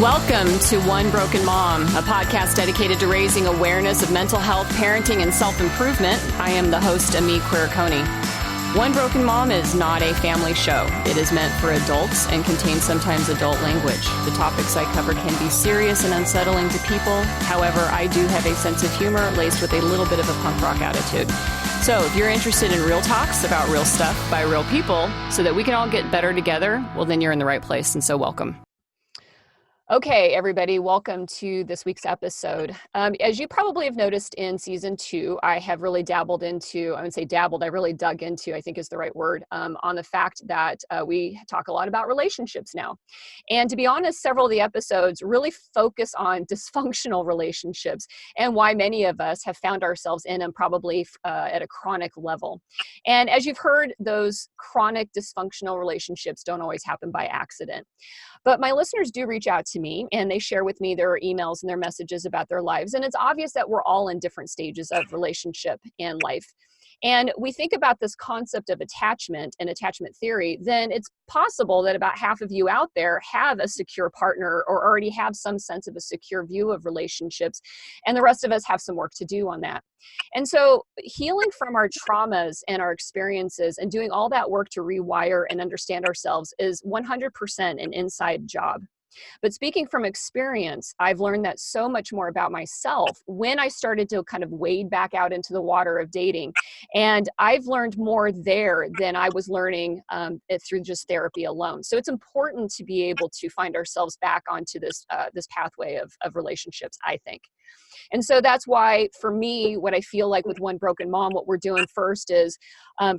Welcome to One Broken Mom, a podcast dedicated to raising awareness of mental health, parenting, and self-improvement. I am the host, Ameé Coney. One Broken Mom is not a family show. It is meant for adults and contains sometimes adult language. The topics I cover can be serious and unsettling to people. However, I do have a sense of humor laced with a little bit of a punk rock attitude. So if you're interested in real talks about real stuff by real people so that we can all get better together, well, then you're in the right place, and so welcome. Okay, everybody, welcome to this week's episode. As you probably have noticed in season 2, I have really I really dug into, I think is the right word, on the fact that we talk a lot about relationships now. And to be honest, several of the episodes really focus on dysfunctional relationships and why many of us have found ourselves in them probably at a chronic level. And as you've heard, those chronic dysfunctional relationships don't always happen by accident. But my listeners do reach out to me and they share with me their emails and their messages about their lives. And it's obvious that we're all in different stages of relationship and life. And we think about this concept of attachment and attachment theory, then it's possible that about half of you out there have a secure partner or already have some sense of a secure view of relationships. And the rest of us have some work to do on that. And so healing from our traumas and our experiences and doing all that work to rewire and understand ourselves is 100% an inside job. But speaking from experience, I've learned that so much more about myself when I started to kind of wade back out into the water of dating. And I've learned more there than I was learning through just therapy alone. So it's important to be able to find ourselves back onto this pathway of relationships, I think. And so that's why, for me, what I feel like with One Broken Mom, what we're doing first is,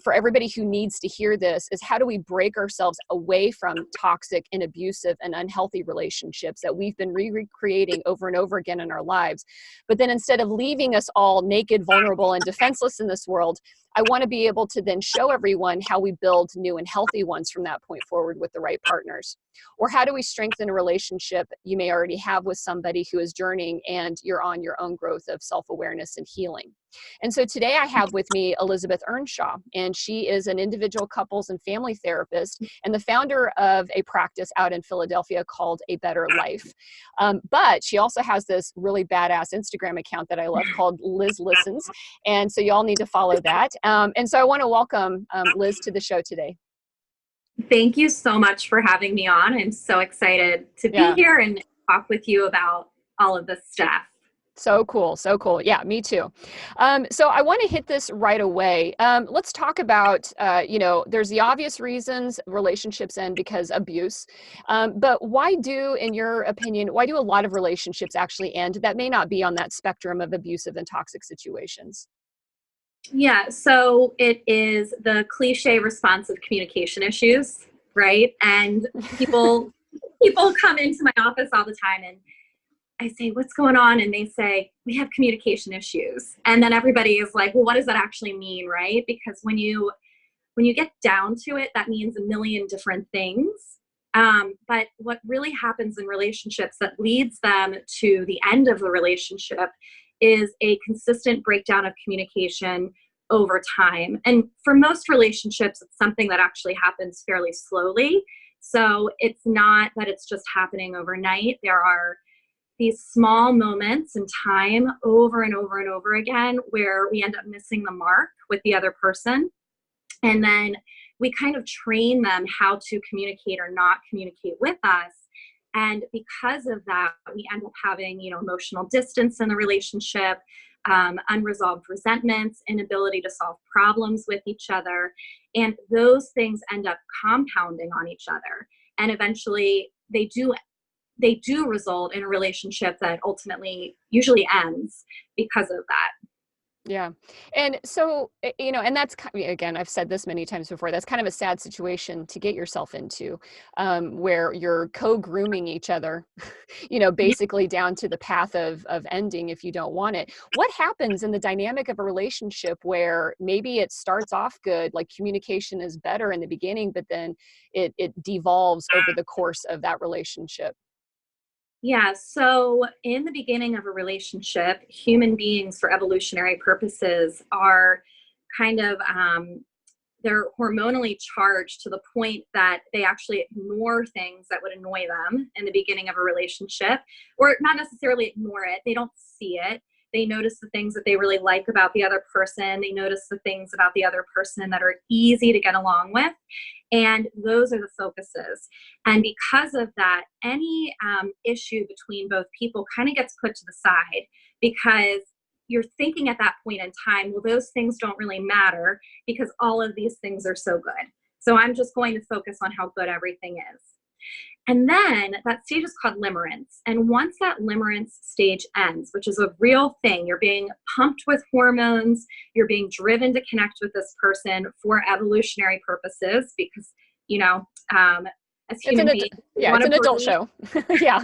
for everybody who needs to hear this, is how do we break ourselves away from toxic and abusive and unhealthy relationships that we've been recreating over and over again in our lives. But then instead of leaving us all naked, vulnerable, and defenseless in this world, I want to be able to then show everyone how we build new and healthy ones from that point forward with the right partners. Or how do we strengthen a relationship you may already have with somebody who is journeying and you're on your own growth of self-awareness and healing. And so today I have with me Elizabeth Earnshaw, and she is an individual couples and family therapist and the founder of a practice out in Philadelphia called A Better Life. But she also has this really badass Instagram account that I love called Liz Listens. And so y'all need to follow that. And so I want to welcome Liz to the show today. Thank you so much for having me on. I'm so excited to be here and talk with you about all of this stuff. So cool. So cool. Yeah, me too. So I want to hit this right away. Let's talk about, there's the obvious reasons relationships end because abuse. But in your opinion, why do a lot of relationships actually end that may not be on that spectrum of abusive and toxic situations? Yeah, so it is the cliche response of communication issues, right? And people come into my office all the time and I say, what's going on? And they say, we have communication issues. And then everybody is like, well, what does that actually mean, right? Because when you get down to it, that means a million different things. But what really happens in relationships that leads them to the end of the relationship is a consistent breakdown of communication over time. And for most relationships, it's something that actually happens fairly slowly. So it's not that it's just happening overnight. There are these small moments in time over and over and over again where we end up missing the mark with the other person. And then we kind of train them how to communicate or not communicate with us. And because of that, we end up having, emotional distance in the relationship, unresolved resentments, inability to solve problems with each other. And those things end up compounding on each other. And eventually they do result in a relationship that ultimately usually ends because of that. Yeah. And so, and that's, again, I've said this many times before, that's kind of a sad situation to get yourself into, where you're co-grooming each other, basically down to the path of ending if you don't want it. What happens in the dynamic of a relationship where maybe it starts off good, like communication is better in the beginning, but then it devolves over the course of that relationship? Yeah, so in the beginning of a relationship, human beings for evolutionary purposes are kind of they're hormonally charged to the point that they actually ignore things that would annoy them in the beginning of a relationship, or not necessarily ignore it. They don't see it. They notice the things that they really like about the other person. They notice the things about the other person that are easy to get along with. And those are the focuses. And because of that, any issue between both people kind of gets put to the side, because you're thinking at that point in time, well, those things don't really matter because all of these things are so good. So I'm just going to focus on how good everything is. And then that stage is called limerence. And once that limerence stage ends, which is a real thing, you're being pumped with hormones, you're being driven to connect with this person for evolutionary purposes, because, you know, as human beings, it's an adult show. Yeah,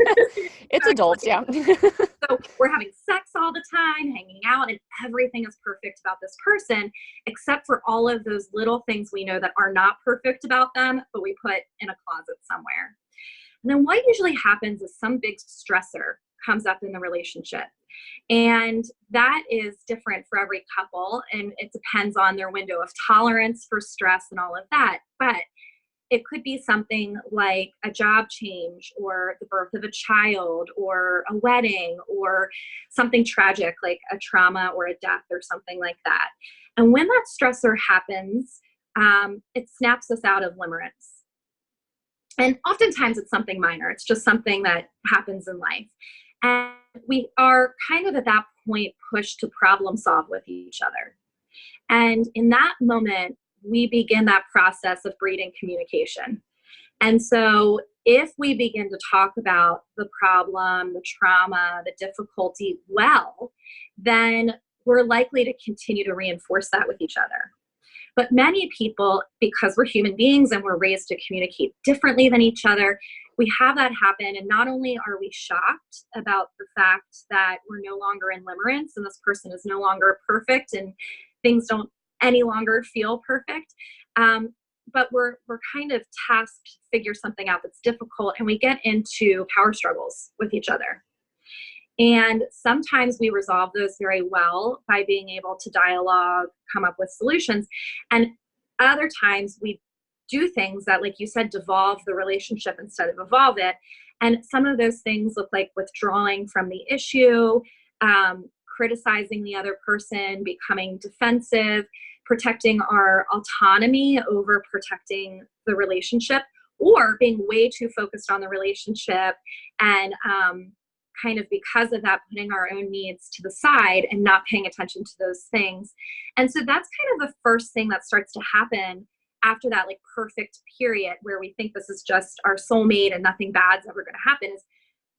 it's adults. Yeah. So we're having sex all the time, hanging out, and everything is perfect about this person, except for all of those little things we know that are not perfect about them, but we put in a closet somewhere. And then what usually happens is some big stressor comes up in the relationship. And that is different for every couple, and it depends on their window of tolerance for stress and all of that. But it could be something like a job change, or the birth of a child, or a wedding, or something tragic like a trauma or a death or something like that. And when that stressor happens, it snaps us out of limerence. And oftentimes it's something minor. It's just something that happens in life. And we are kind of at that point pushed to problem solve with each other. And in that moment, we begin that process of breeding communication. And so if we begin to talk about the problem, the trauma, the difficulty well, then we're likely to continue to reinforce that with each other. But many people, because we're human beings and we're raised to communicate differently than each other, we have that happen. And not only are we shocked about the fact that we're no longer in limerence and this person is no longer perfect and things don't any longer feel perfect, but we're kind of tasked to figure something out that's difficult, and we get into power struggles with each other. And sometimes we resolve those very well by being able to dialogue, come up with solutions. And other times we do things that, like you said, devolve the relationship instead of evolve it. And some of those things look like withdrawing from the issue, criticizing the other person, becoming defensive, protecting our autonomy over protecting the relationship, or being way too focused on the relationship and kind of because of that, putting our own needs to the side and not paying attention to those things. And so that's kind of the first thing that starts to happen after that, like, perfect period where we think this is just our soulmate and nothing bad's ever going to happen, is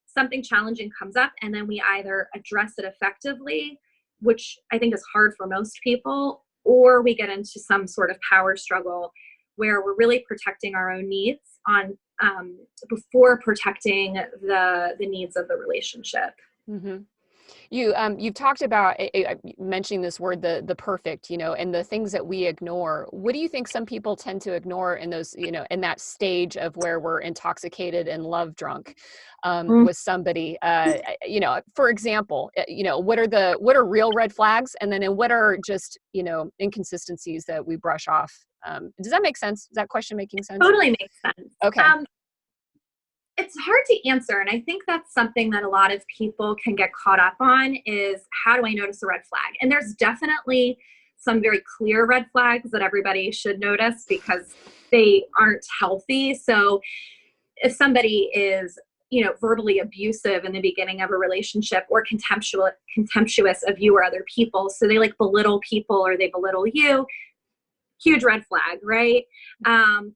something challenging comes up, and then we either address it effectively, which I think is hard for most people, or we get into some sort of power struggle where we're really protecting our own needs on before protecting the needs of the relationship. Mm-hmm. You've talked about mentioning this word, the perfect, and the things that we ignore. What do you think some people tend to ignore in those, in that stage of where we're intoxicated and love drunk with somebody? For example, what are real red flags, and then what are just inconsistencies that we brush off? Does that make sense? Is that question making sense? Totally makes sense. Okay. It's hard to answer. And I think that's something that a lot of people can get caught up on, is how do I notice a red flag? And there's definitely some very clear red flags that everybody should notice because they aren't healthy. So if somebody is, verbally abusive in the beginning of a relationship, or contemptuous of you or other people, so they like belittle people or they belittle you, huge red flag, right?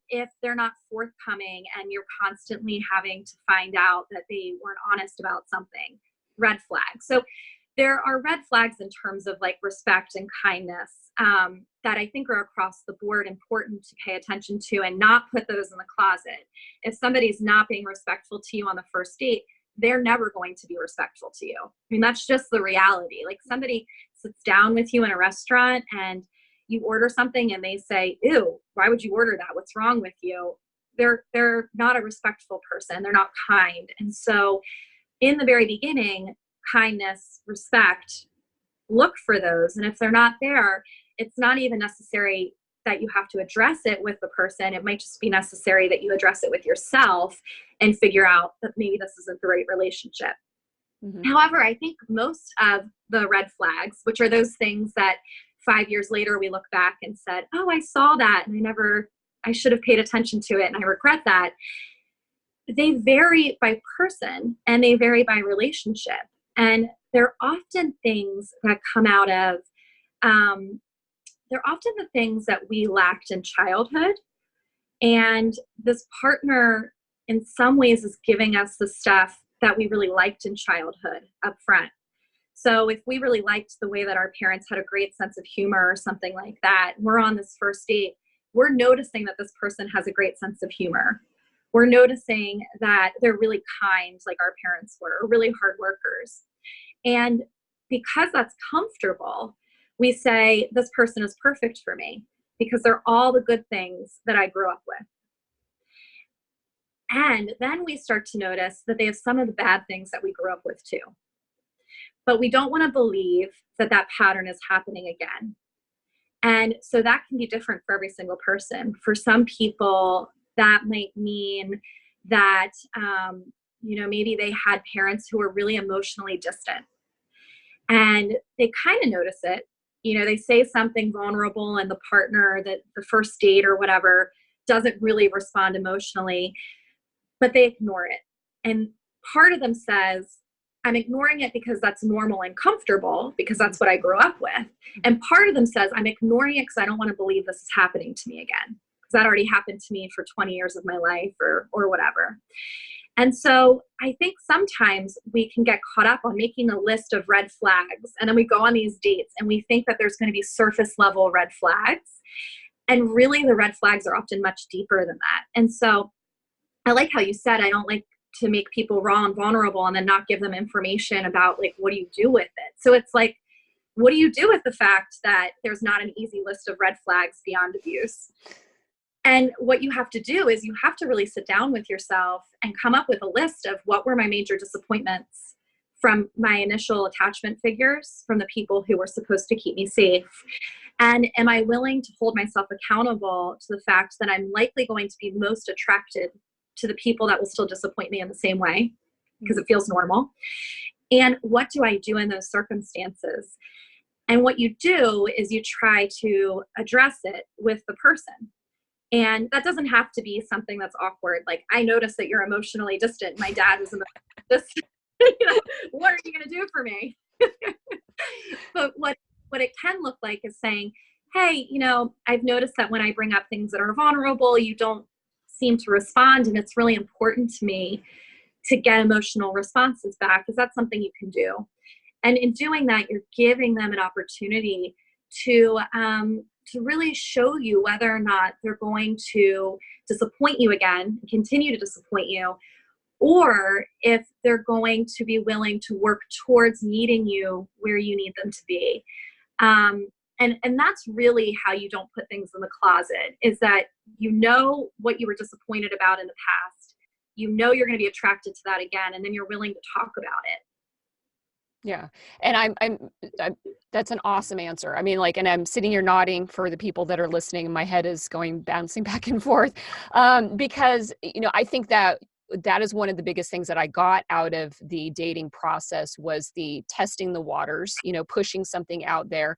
If they're not forthcoming and you're constantly having to find out that they weren't honest about something, red flag. So there are red flags in terms of like respect and kindness that I think are across the board important to pay attention to and not put those in the closet. If somebody's not being respectful to you on the first date, they're never going to be respectful to you. I mean, that's just the reality. Like, somebody sits down with you in a restaurant and you order something and they say, ew, why would you order that? What's wrong with you? They're not a respectful person. They're not kind. And so in the very beginning, kindness, respect, look for those. And if they're not there, it's not even necessary that you have to address it with the person. It might just be necessary that you address it with yourself and figure out that maybe this isn't the right relationship. Mm-hmm. However, I think most of the red flags, which are those things that 5 years later we look back and said, oh, I saw that and I should have paid attention to it and I regret that. They vary by person and they vary by relationship. And they're often things that come out of, they're often the things that we lacked in childhood. And this partner in some ways is giving us the stuff that we really liked in childhood up front. So if we really liked the way that our parents had a great sense of humor or something like that, we're on this first date, we're noticing that this person has a great sense of humor. We're noticing that they're really kind, like our parents were, or really hard workers. And because that's comfortable, we say, this person is perfect for me because they're all the good things that I grew up with. And then we start to notice that they have some of the bad things that we grew up with too. But we don't want to believe that that pattern is happening again. And so that can be different for every single person. For some people, that might mean that, maybe they had parents who were really emotionally distant. And they kind of notice it. They say something vulnerable and the partner, that the first date or whatever, doesn't really respond emotionally, but they ignore it. And part of them says, I'm ignoring it because that's normal and comfortable because that's what I grew up with. And part of them says, I'm ignoring it because I don't want to believe this is happening to me again. Because that already happened to me for 20 years of my life or whatever. And so I think sometimes we can get caught up on making a list of red flags. And then we go on these dates and we think that there's going to be surface level red flags. And really the red flags are often much deeper than that. And so I like how you said, I don't like to make people raw and vulnerable and then not give them information about like, what do you do with it? So it's like, what do you do with the fact that there's not an easy list of red flags beyond abuse? And what you have to do is you have to really sit down with yourself and come up with a list of what were my major disappointments from my initial attachment figures, from the people who were supposed to keep me safe. And am I willing to hold myself accountable to the fact that I'm likely going to be most attracted to the people that will still disappoint me in the same way because it feels normal? And what do I do in those circumstances? And what you do is you try to address it with the person. And that doesn't have to be something that's awkward. Like, I noticed that you're emotionally distant. My dad was emotionally distant. What are you going to do for me? But what it can look like is saying, hey, I've noticed that when I bring up things that are vulnerable, you don't seem to respond. And it's really important to me to get emotional responses back. Is that something you can do? And in doing that, you're giving them an opportunity to really show you whether or not they're going to disappoint you again, continue to disappoint you, or if they're going to be willing to work towards meeting you where you need them to be. And that's really how you don't put things in the closet, is that what you were disappointed about in the past. You're going to be attracted to that again, and then you're willing to talk about it. Yeah. And I'm that's an awesome answer. I mean, and I'm sitting here nodding for the people that are listening and my head is bouncing back and forth. Because, I think that is one of the biggest things that I got out of the dating process was the testing the waters, pushing something out there,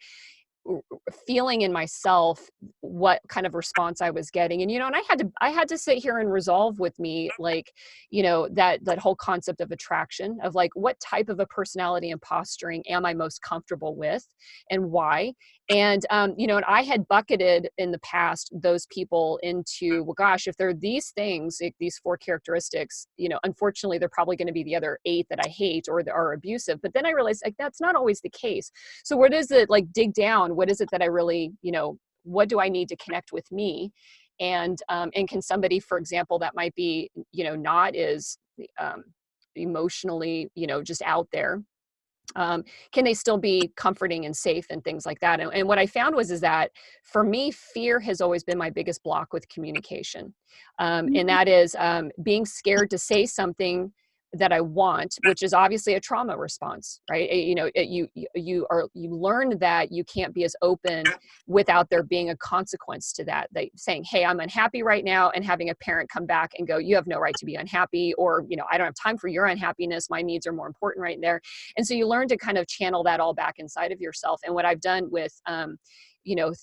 feeling in myself what kind of response I was getting. And, and I had to sit here and resolve with me, that whole concept of attraction, of what type of a personality and posturing am I most comfortable with and why? And, and I had bucketed in the past those people into, well, gosh, if they're these things, these 4 characteristics, unfortunately, they're probably going to be the other 8 that I hate or that are abusive. But then I realized that's not always the case. So what is it, dig down? What is it that I really, what do I need to connect with me? And can somebody, for example, that might be, not as emotionally, just out there, can they still be comforting and safe and things like that? And what I found is that for me, fear has always been my biggest block with communication. And that is being scared to say something that I want, which is obviously a trauma response, right? You learn that you can't be as open without there being a consequence to that. They saying, hey, I'm unhappy right now, and having a parent come back and go, you have no right to be unhappy, or, I don't have time for your unhappiness. My needs are more important right there. And so you learn to kind of channel that all back inside of yourself. And what I've done with,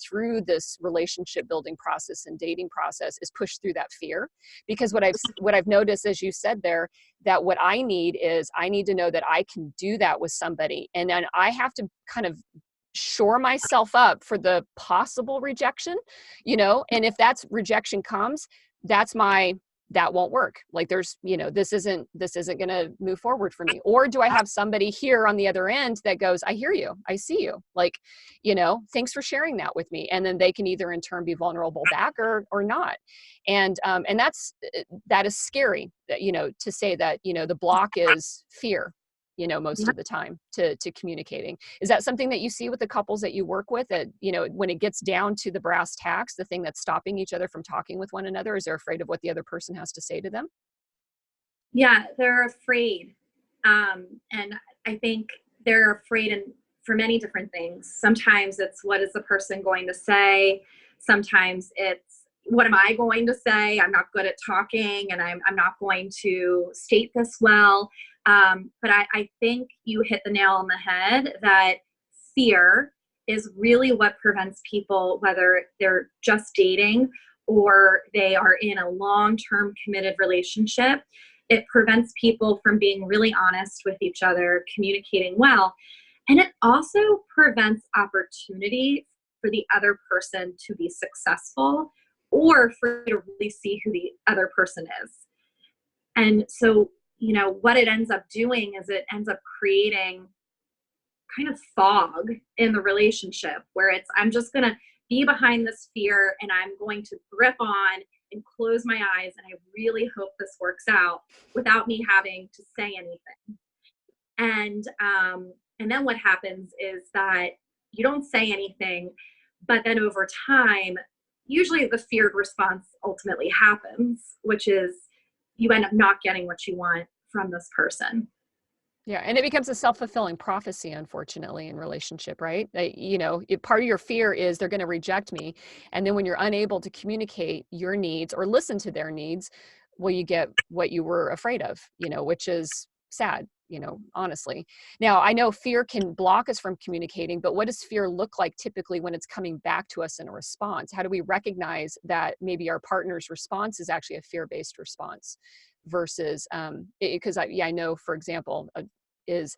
through this relationship building process and dating process is push through that fear. Because what I've noticed, as you said there, that what I need to know that I can do that with somebody. And then I have to kind of shore myself up for the possible rejection, and if that's rejection comes, that won't work. Like there's, this isn't going to move forward for me. Or do I have somebody here on the other end that goes, I hear you, I see you, like, thanks for sharing that with me. And then they can either in turn be vulnerable back or not. And that is scary, to say that, the block is fear, most of the time to communicating. Is that something that you see with the couples that you work with, that, when it gets down to the brass tacks, the thing that's stopping each other from talking with one another is they're afraid of what the other person has to say to them? Yeah, they're afraid. And I think they're afraid for many different things. Sometimes it's, what is the person going to say? Sometimes it's, what am I going to say? I'm not good at talking, and I'm not going to state this well. But I think you hit the nail on the head that fear is really what prevents people, whether they're just dating or they are in a long-term committed relationship. It prevents people from being really honest with each other, communicating well. And it also prevents opportunity for the other person to be successful, or for you to really see who the other person is. And so, what it ends up doing is it ends up creating kind of fog in the relationship, where it's, I'm just going to be behind this fear, and I'm going to grip on and close my eyes, and I really hope this works out without me having to say anything. And then what happens is that you don't say anything, but then over time, usually the feared response ultimately happens, which is you end up not getting what you want from this person. Yeah. And it becomes a self-fulfilling prophecy, unfortunately, in relationship, right? Part of your fear is they're going to reject me. And then when you're unable to communicate your needs or listen to their needs, well, you get what you were afraid of, which is sad, honestly. Now, I know fear can block us from communicating, but what does fear look like typically when it's coming back to us in a response? How do we recognize that maybe our partner's response is actually a fear-based response versus, because I know, for example, is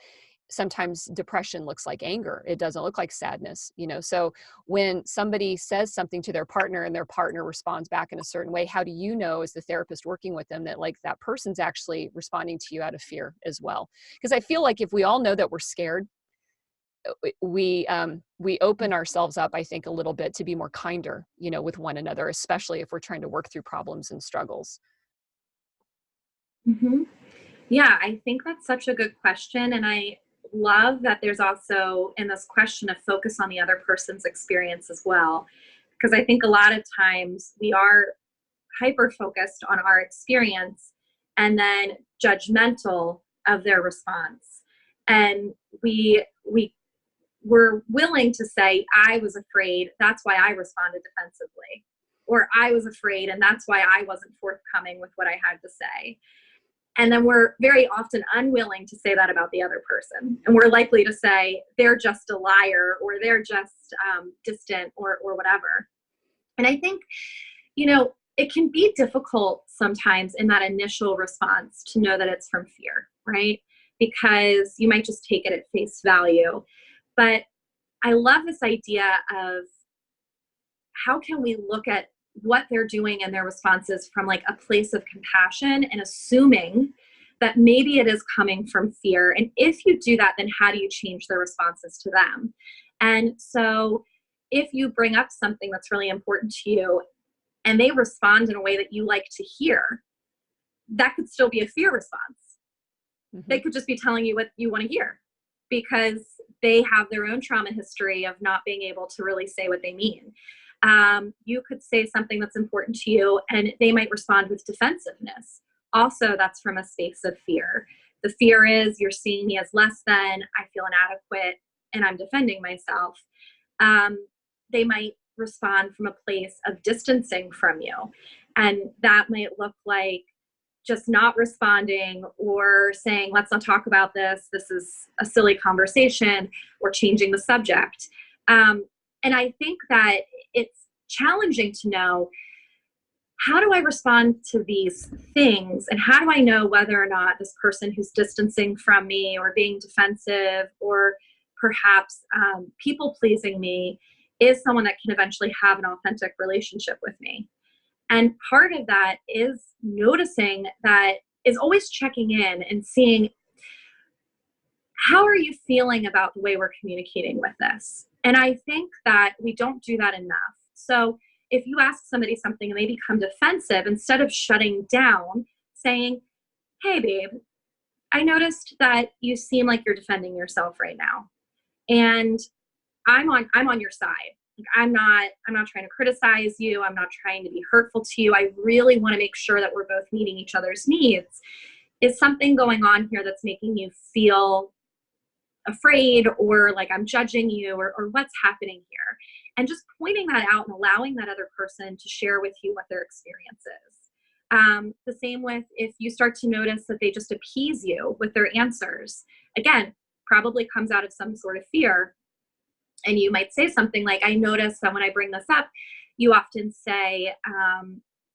sometimes depression looks like anger. It doesn't look like sadness, So when somebody says something to their partner and their partner responds back in a certain way, how do you know, as the therapist working with them, that like that person's actually responding to you out of fear as well? Because I feel like if we all know that we're scared, we open ourselves up, I think, a little bit to be more kinder, with one another, especially if we're trying to work through problems and struggles. Mm-hmm. Yeah, I think that's such a good question. And I love that there's also in this question a focus on the other person's experience as well. Because I think a lot of times we are hyper focused on our experience and then judgmental of their response. And we're willing to say, I was afraid, that's why I responded defensively. Or I was afraid, and that's why I wasn't forthcoming with what I had to say. And then we're very often unwilling to say that about the other person. And we're likely to say they're just a liar, or they're just distant, or whatever. And I think, it can be difficult sometimes in that initial response to know that it's from fear, right? Because you might just take it at face value. But I love this idea of how can we look at what they're doing and their responses from like a place of compassion, and assuming that maybe it is coming from fear. And if you do that, then how do you change their responses to them? And so if you bring up something that's really important to you and they respond in a way that you like to hear, that could still be a fear response. Mm-hmm. They could just be telling you what you want to hear because they have their own trauma history of not being able to really say what they mean. You could say something that's important to you and they might respond with defensiveness. Also, that's from a space of fear. the fear is you're seeing me as less than, I feel inadequate, and I'm defending myself. They might respond from a place of distancing from you. And that might look like just not responding or saying, let's not talk about this. This is a silly conversation, or changing the subject. And I think that it's challenging to know, how do I respond to these things? And how do I know whether or not this person who's distancing from me or being defensive or perhaps people pleasing me is someone that can eventually have an authentic relationship with me? And part of that is noticing that, is always checking in and seeing, how are you feeling about the way we're communicating with this? And I think that we don't do that enough. So if you ask somebody something and they become defensive, instead of shutting down, saying, hey babe, I noticed that you seem like you're defending yourself right now. And I'm on your side. Like, I'm not trying to criticize you. I'm not trying to be hurtful to you. I really want to make sure that we're both meeting each other's needs. Is something going on here that's making you feel afraid, or like I'm judging you, or what's happening here? And just pointing that out and allowing that other person to share with you what their experience is. The same with if you start to notice that they just appease you with their answers. Again, probably comes out of some sort of fear. And you might say something like, I notice that when I bring this up, you often say,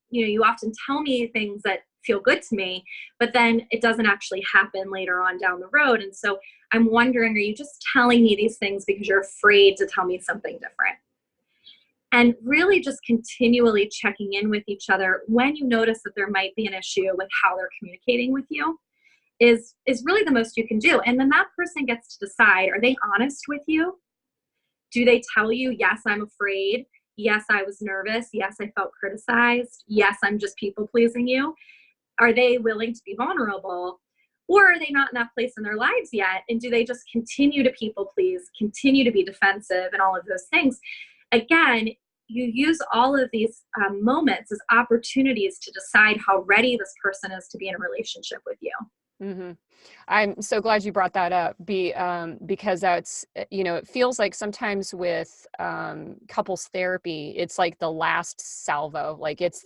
you often tell me things that feel good to me, but then it doesn't actually happen later on down the road. And so I'm wondering, are you just telling me these things because you're afraid to tell me something different? And really just continually checking in with each other when you notice that there might be an issue with how they're communicating with you is really the most you can do. And then that person gets to decide, are they honest with you? Do they tell you, yes, I'm afraid. Yes, I was nervous. Yes, I felt criticized. Yes, I'm just people pleasing you. Are they willing to be vulnerable? Or are they not in that place in their lives yet? And do they just continue to people please, continue to be defensive, and all of those things? Again, you use all of these moments as opportunities to decide how ready this person is to be in a relationship with you. Mm-hmm. I'm so glad you brought that up, because that's, it feels like sometimes with couples therapy, it's like the last salvo, like it's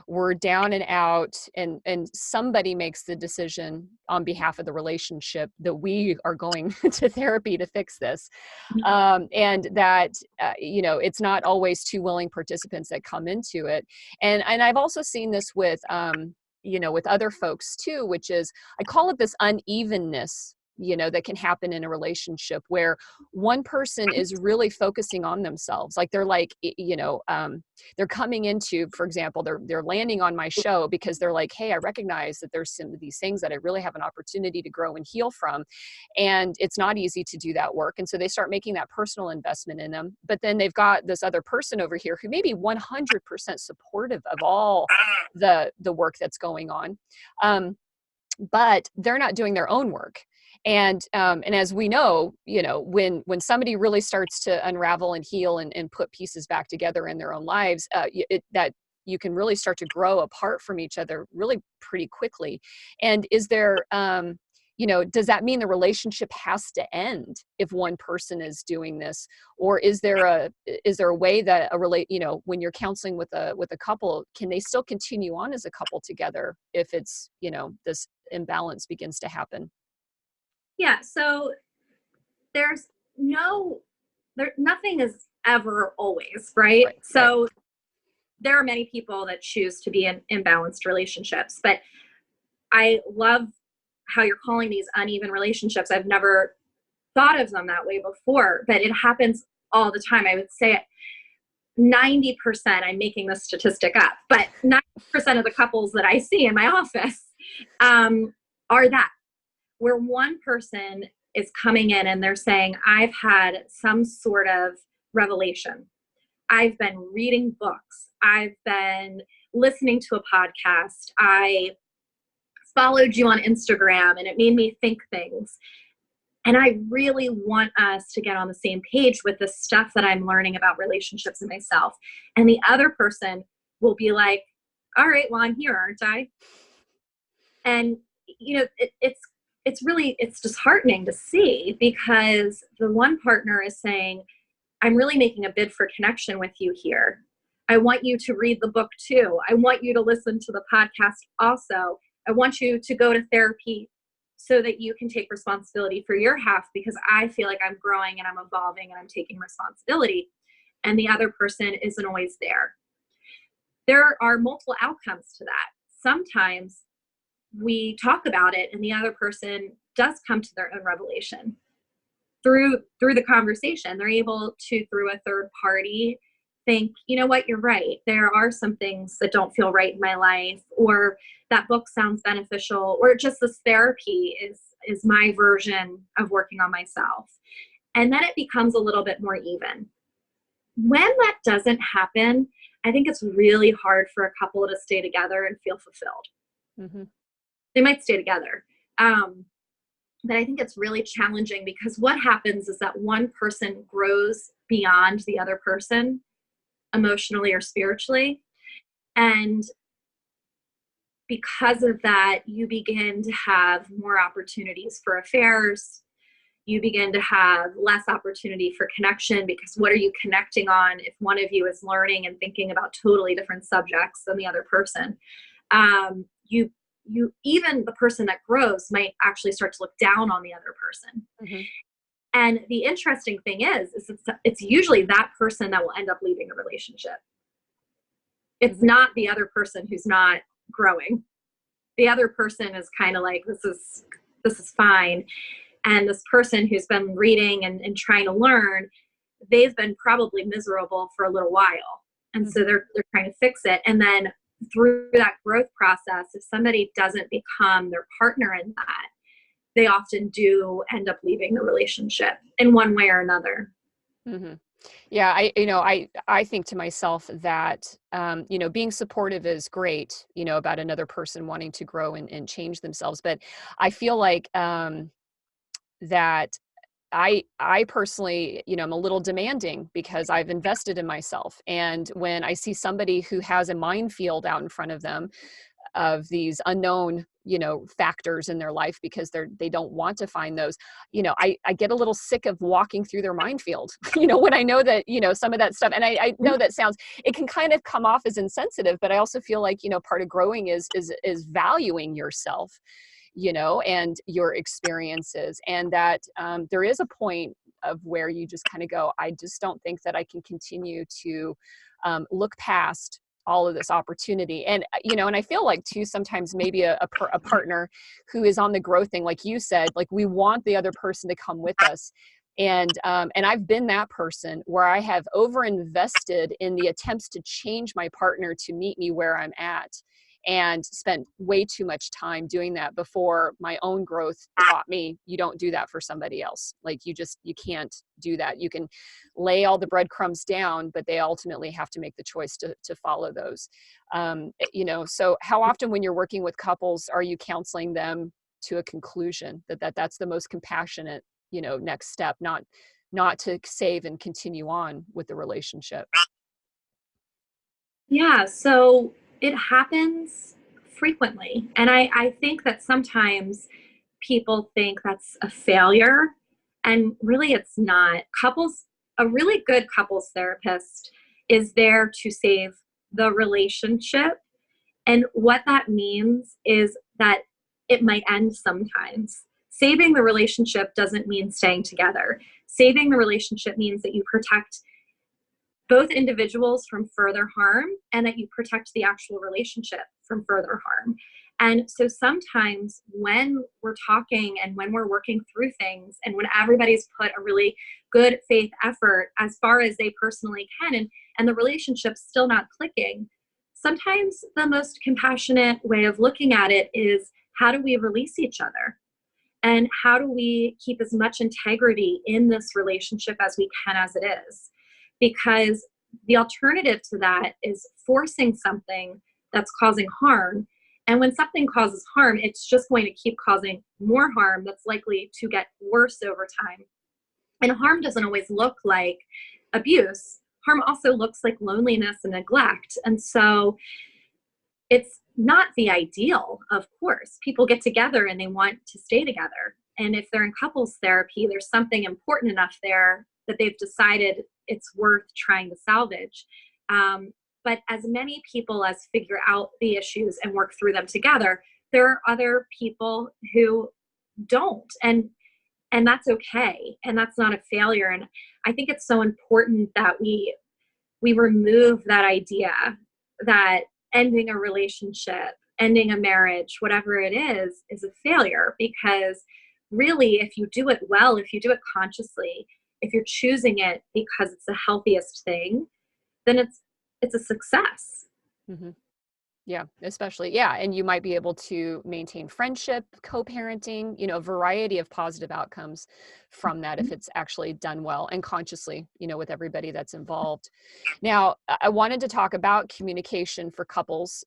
we're down and out, and somebody makes the decision on behalf of the relationship that we are going to therapy to fix this. And that, it's not always two willing participants that come into it. And I've also seen this with, with other folks too, which is, I call it this unevenness, that can happen in a relationship where one person is really focusing on themselves. Like they're like, they're coming into, for example, they're landing on my show because they're like, hey, I recognize that there's some of these things that I really have an opportunity to grow and heal from. And it's not easy to do that work. And so they start making that personal investment in them. But then they've got this other person over here who may be 100% supportive of all the work that's going on. But they're not doing their own work. And as we know, when somebody really starts to unravel and heal and put pieces back together in their own lives, that you can really start to grow apart from each other really pretty quickly. And is there, does that mean the relationship has to end if one person is doing this? Or is there a way that when you're counseling with a couple, can they still continue on as a couple together if it's, this imbalance begins to happen? Yeah, so nothing is ever always, right? So there are many people that choose to be in imbalanced relationships, but I love how you're calling these uneven relationships. I've never thought of them that way before, but it happens all the time. I would say 90%, I'm making this statistic up, but 90% of the couples that I see in my office are that, where one person is coming in and they're saying, I've had some sort of revelation. I've been reading books. I've been listening to a podcast. I followed you on Instagram and it made me think things. And I really want us to get on the same page with the stuff that I'm learning about relationships and myself. And the other person will be like, all right, well, I'm here, aren't I? And, it's it's disheartening to see, because the one partner is saying, I'm really making a bid for connection with you here. I want you to read the book too. I want you to listen to the podcast also. I want you to go to therapy so that you can take responsibility for your half, because I feel like I'm growing and I'm evolving and I'm taking responsibility. And the other person isn't always there. There are multiple outcomes to that. Sometimes we talk about it and the other person does come to their own revelation through the conversation. They're able to, through a third party, think, you know what, you're right. There are some things that don't feel right in my life, or that book sounds beneficial, or just this therapy is my version of working on myself. And then it becomes a little bit more even. When that doesn't happen, I think it's really hard for a couple to stay together and feel fulfilled. Mm-hmm. They might stay together. But I think it's really challenging, because what happens is that one person grows beyond the other person, emotionally or spiritually. And because of that, you begin to have more opportunities for affairs. You begin to have less opportunity for connection, because what are you connecting on if one of you is learning and thinking about totally different subjects than the other person? You even the person that grows might actually start to look down on the other person. Mm-hmm. And the interesting thing is it's usually that person that will end up leaving the relationship. It's Mm-hmm. not the other person who's not growing. The other person is kind of like, this is fine. And this person who's been reading and trying to learn, they've been probably miserable for a little while. And Mm-hmm. so they're trying to fix it. And then through that growth process, if somebody doesn't become their partner in that, they often do end up leaving the relationship in one way or another. Mm-hmm. Yeah, I think to myself that, being supportive is great, about another person wanting to grow and change themselves. But I feel like that I personally, I'm a little demanding, because I've invested in myself. And when I see somebody who has a minefield out in front of them of these unknown, factors in their life, because they don't want to find those, I get a little sick of walking through their minefield, when I know that, some of that stuff. And I know it can kind of come off as insensitive, but I also feel like, part of growing is valuing yourself, and your experiences. And that there is a point of where you just kind of go, I just don't think that I can continue to look past all of this opportunity. And, and I feel like too, sometimes maybe a partner who is on the growth thing, like you said, like we want the other person to come with us. And I've been that person where I have overinvested in the attempts to change my partner to meet me where I'm at, and spent way too much time doing that before my own growth taught me, you don't do that for somebody else. Like you can't do that. You can lay all the breadcrumbs down, but they ultimately have to make the choice to follow those. So how often when you're working with couples, are you counseling them to a conclusion that's the most compassionate, next step, not to save and continue on with the relationship? Yeah, so it happens frequently. And I think that sometimes people think that's a failure, and really it's not. A really good couples therapist is there to save the relationship. And what that means is that it might end sometimes. Saving the relationship doesn't mean staying together. Saving the relationship means that you protect both individuals from further harm, and that you protect the actual relationship from further harm. And so sometimes when we're talking and when we're working through things, and when everybody's put a really good faith effort as far as they personally can, and the relationship's still not clicking, sometimes the most compassionate way of looking at it is, how do we release each other? And how do we keep as much integrity in this relationship as we can as it is? Because the alternative to that is forcing something that's causing harm. And when something causes harm, it's just going to keep causing more harm that's likely to get worse over time. And harm doesn't always look like abuse. Harm also looks like loneliness and neglect. And so it's not the ideal. of course, people get together and they want to stay together. And if they're in couples therapy, there's something important enough there that they've decided it's worth trying to salvage. But as many people as figure out the issues and work through them together, there are other people who don't. And that's okay. And that's not a failure. And I think it's so important that we remove that idea that ending a relationship, ending a marriage, whatever it is a failure. Because really, if you do it well, if you do it consciously, if you're choosing it because it's the healthiest thing, then it's a success. Mm-hmm. Yeah, especially. Yeah. And you might be able to maintain friendship, co-parenting, a variety of positive outcomes from that if it's actually done well and consciously, with everybody that's involved. Now, I wanted to talk about communication for couples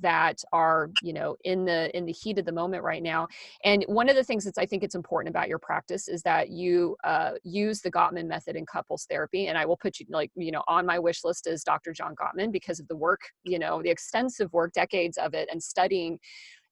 that are, in the heat of the moment right now. And one of the things I think it's important about your practice is that you use the Gottman Method in couples therapy. And I will put you on my wish list as Dr. John Gottman because of the work, the extensive work, decades of it, and studying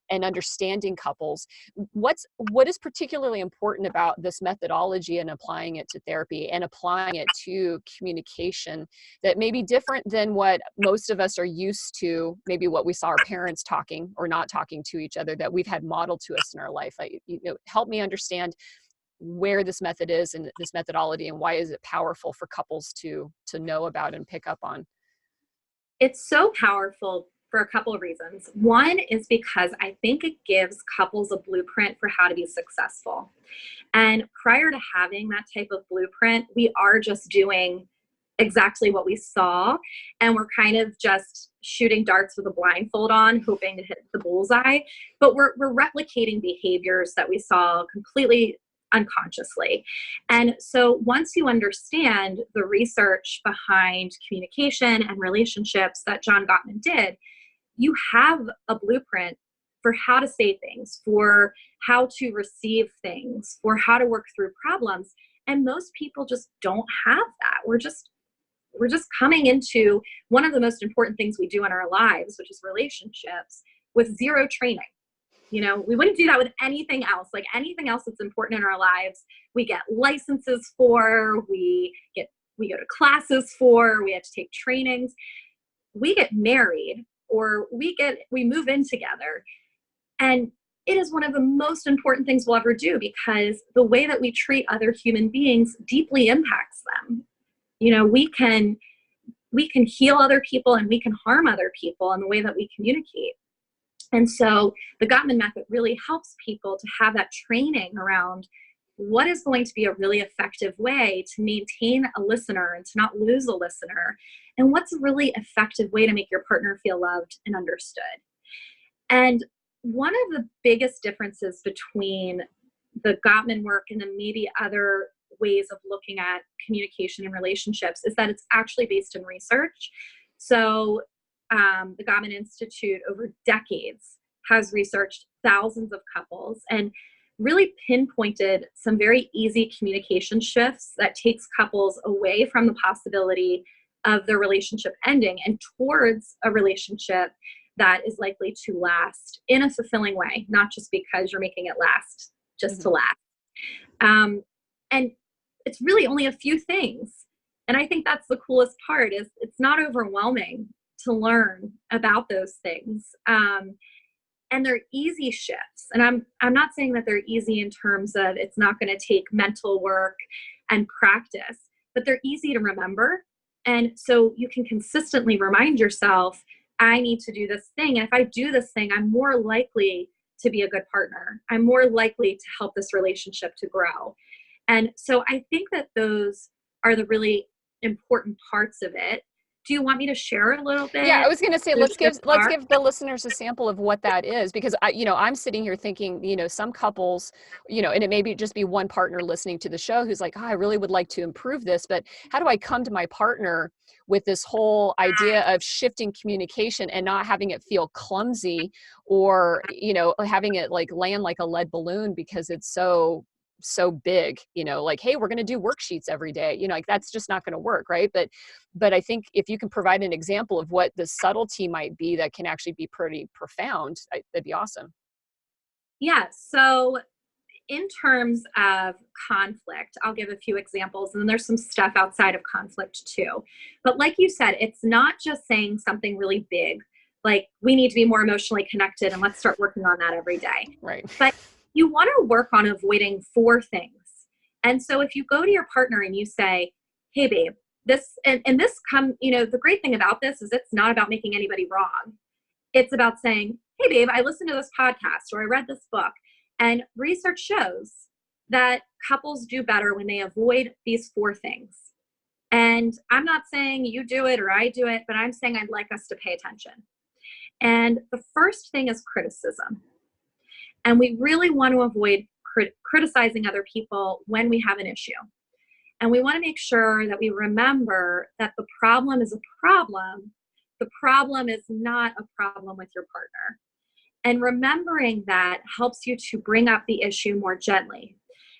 and understanding couples. What is particularly important about this methodology and applying it to therapy and applying it to communication that may be different than what most of us are used to, maybe what we saw our parents talking or not talking to each other that we've had modeled to us in our life? Help me understand where this method is and this methodology, and why is it powerful for couples to know about and pick up on? It's so powerful for a couple of reasons. One is because I think it gives couples a blueprint for how to be successful. And prior to having that type of blueprint, we are just doing exactly what we saw. And we're kind of just shooting darts with a blindfold on, hoping to hit the bullseye. But we're replicating behaviors that we saw completely unconsciously. And so once you understand the research behind communication and relationships that John Gottman did, you have a blueprint for how to say things, for how to receive things, for how to work through problems. And most people just don't have that. We're just coming into one of the most important things we do in our lives, which is relationships, with zero training. We wouldn't do that with anything else. Like anything else that's important in our lives, we get licenses for, we go to classes for, we have to take trainings. We get married, or we move in together. And it is one of the most important things we'll ever do, because the way that we treat other human beings deeply impacts them. We can heal other people and we can harm other people in the way that we communicate. And so the Gottman Method really helps people to have that training around what is going to be a really effective way to maintain a listener and to not lose a listener, and what's a really effective way to make your partner feel loved and understood. And one of the biggest differences between the Gottman work and then maybe other ways of looking at communication and relationships is that it's actually based in research. So the Gottman Institute over decades has researched thousands of couples and really pinpointed some very easy communication shifts that takes couples away from the possibility of their relationship ending and towards a relationship that is likely to last in a fulfilling way, not just because you're making it last just to last. And it's really only a few things. And I think that's the coolest part, is it's not overwhelming to learn about those things. And they're easy shifts. And I'm not saying that they're easy in terms of it's not going to take mental work and practice, but they're easy to remember. And so you can consistently remind yourself, I need to do this thing. And if I do this thing, I'm more likely to be a good partner. I'm more likely to help this relationship to grow. And so I think that those are the really important parts of it. Do you want me to share a little bit? Yeah, I was going to say, let's give the listeners a sample of what that is, because I'm sitting here thinking, some couples, and it may just be one partner listening to the show who's like, I really would like to improve this, but how do I come to my partner with this whole idea of shifting communication and not having it feel clumsy or, having it like land like a lead balloon because it's so so big, like, hey, we're going to do worksheets every day, like that's just not going to work. Right. But I think if you can provide an example of what the subtlety might be that can actually be pretty profound, that'd be awesome. Yeah. So in terms of conflict, I'll give a few examples, and then there's some stuff outside of conflict too. But like you said, it's not just saying something really big, like we need to be more emotionally connected and let's start working on that every day. Right. But you want to work on avoiding 4 things. And so if you go to your partner and you say, hey babe, the great thing about this is it's not about making anybody wrong. It's about saying, hey babe, I listened to this podcast or I read this book. And research shows that couples do better when they avoid these 4 things. And I'm not saying you do it or I do it, but I'm saying I'd like us to pay attention. And the first thing is criticism. And we really want to avoid criticizing other people when we have an issue. And we want to make sure that we remember that the problem is a problem. The problem is not a problem with your partner. And remembering that helps you to bring up the issue more gently.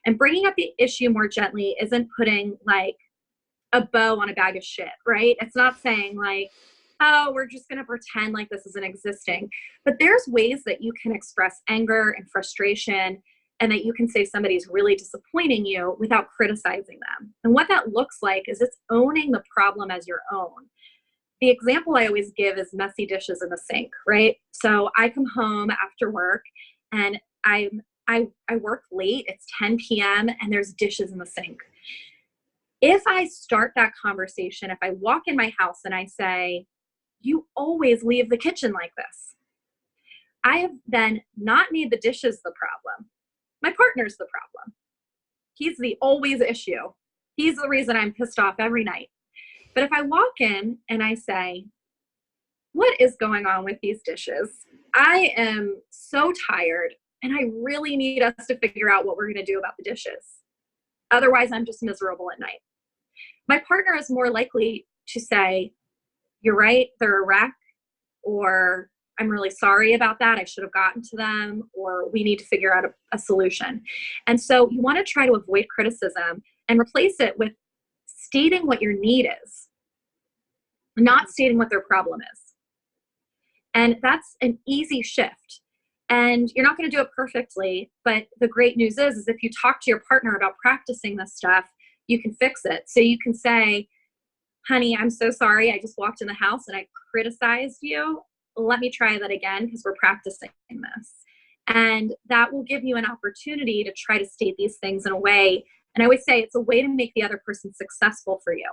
And bringing up the issue more gently isn't putting like a bow on a bag of shit, right? It's not saying like, oh, we're just going to pretend like this isn't existing. But there's ways that you can express anger and frustration, and that you can say somebody's really disappointing you without criticizing them. And what that looks like is it's owning the problem as your own. The example I always give is messy dishes in the sink, right? So I come home after work and I work late, it's 10 p.m. and there's dishes in the sink. If I start that conversation, if I walk in my house and I say, you always leave the kitchen like this, I have then not made the dishes the problem. My partner's the problem. He's the always issue. He's the reason I'm pissed off every night. But if I walk in and I say, what is going on with these dishes? I am so tired and I really need us to figure out what we're going to do about the dishes. Otherwise, I'm just miserable at night. My partner is more likely to say, you're right, they're a wreck, or I'm really sorry about that, I should have gotten to them, or we need to figure out a solution. And so you want to try to avoid criticism and replace it with stating what your need is, not stating what their problem is. And that's an easy shift. And you're not going to do it perfectly, but the great news is if you talk to your partner about practicing this stuff, you can fix it. So you can say, honey, I'm so sorry. I just walked in the house and I criticized you. Let me try that again because we're practicing this. And that will give you an opportunity to try to state these things in a way. And I always say it's a way to make the other person successful for you.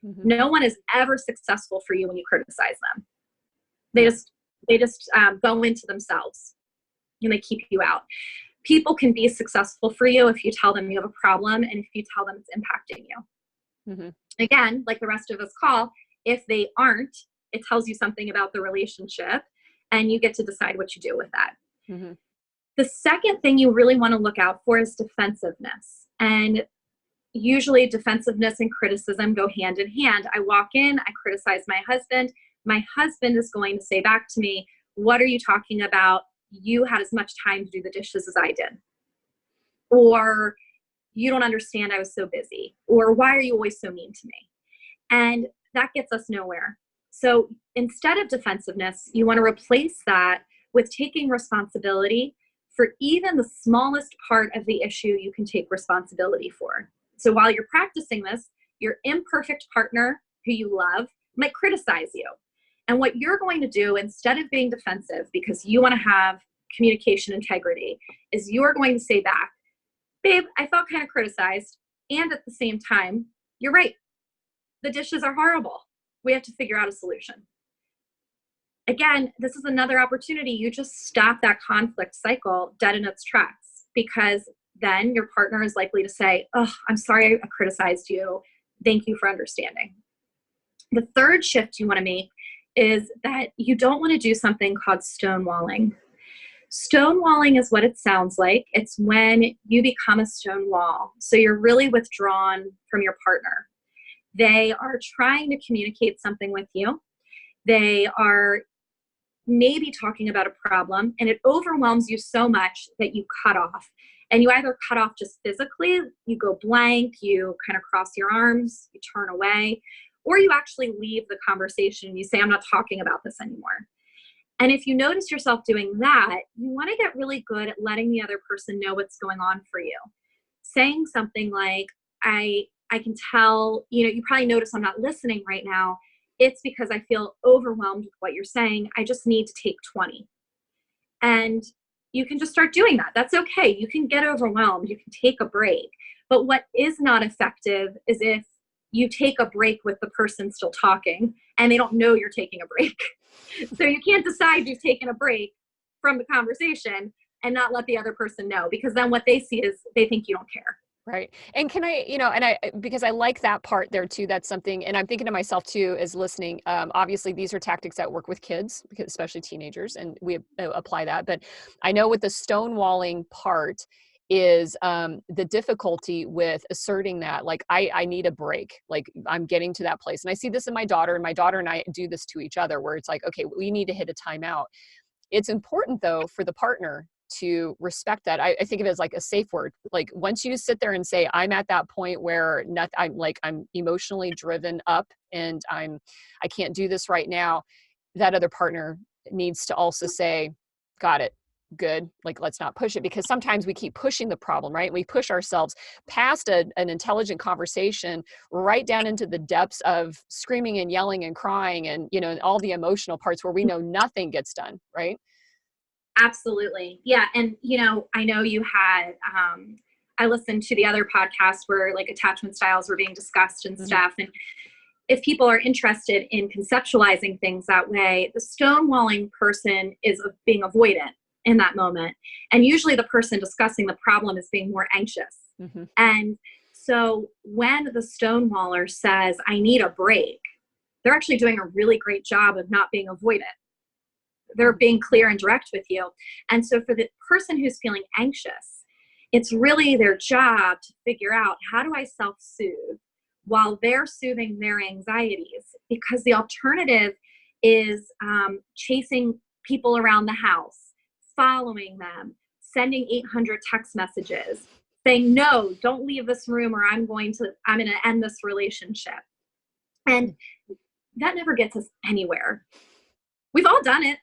Mm-hmm. No one is ever successful for you when you criticize them. They just go into themselves and they keep you out. People can be successful for you if you tell them you have a problem and if you tell them it's impacting you. Mm-hmm. Again, like the rest of us call, if they aren't, it tells you something about the relationship and you get to decide what you do with that. Mm-hmm. The second thing you really want to look out for is defensiveness. And usually defensiveness and criticism go hand in hand. I walk in, I criticize my husband. My husband is going to say back to me, what are you talking about? You had as much time to do the dishes as I did. Or you don't understand, I was so busy. Or why are you always so mean to me? And that gets us nowhere. So instead of defensiveness, you want to replace that with taking responsibility for even the smallest part of the issue you can take responsibility for. So while you're practicing this, your imperfect partner who you love might criticize you. And what you're going to do instead of being defensive, because you want to have communication integrity, is you're going to say back, babe, I felt kind of criticized. And at the same time, you're right. The dishes are horrible. We have to figure out a solution. Again, this is another opportunity. You just stop that conflict cycle dead in its tracks, because then your partner is likely to say, oh, I'm sorry I criticized you. Thank you for understanding. The third shift you want to make is that you don't want to do something called stonewalling. Stonewalling is what it sounds like. It's when you become a stone wall. So you're really withdrawn from your partner. They are trying to communicate something with you. They are maybe talking about a problem, and it overwhelms you so much that you cut off. And you either cut off just physically, you go blank, you kind of cross your arms, you turn away, or you actually leave the conversation and you say, I'm not talking about this anymore. And if you notice yourself doing that, you want to get really good at letting the other person know what's going on for you. Saying something like, I can tell, you probably notice I'm not listening right now. It's because I feel overwhelmed with what you're saying. I just need to take 20. And you can just start doing that. That's okay. You can get overwhelmed. You can take a break. But what is not effective is if you take a break with the person still talking and they don't know you're taking a break. So you can't decide you've taken a break from the conversation and not let the other person know, because then what they see is they think you don't care. Right. And can I, because I like that part there too, that's something, and I'm thinking to myself too, as listening, obviously these are tactics that work with kids, because especially teenagers, and we apply that. But I know with the stonewalling part is the difficulty with asserting that, like, I need a break, like I'm getting to that place. And I see this in my daughter, and my daughter and I do this to each other, where it's like, okay, we need to hit a timeout. It's important though for the partner to respect that. I think of it as like a safe word. Like once you sit there and say, I'm at that point where I'm emotionally driven up and I can't do this right now, that other partner needs to also say, got it, good, like let's not push it, because sometimes we keep pushing the problem, right? We push ourselves past an intelligent conversation right down into the depths of screaming and yelling and crying and all the emotional parts where we know nothing gets done, right? Absolutely. Yeah. And, I know you had, I listened to the other podcast where like attachment styles were being discussed and stuff. And if people are interested in conceptualizing things that way, the stonewalling person is being avoidant in that moment. And usually the person discussing the problem is being more anxious. And so when the stonewaller says, I need a break, they're actually doing a really great job of not being avoidant. They're being clear and direct with you. And so for the person who's feeling anxious, it's really their job to figure out, how do I self-soothe while they're soothing their anxieties? Because the alternative is chasing people around the house, following them, sending 800 text messages, saying, no, don't leave this room or I'm going to end this relationship. And that never gets us anywhere. We've all done it.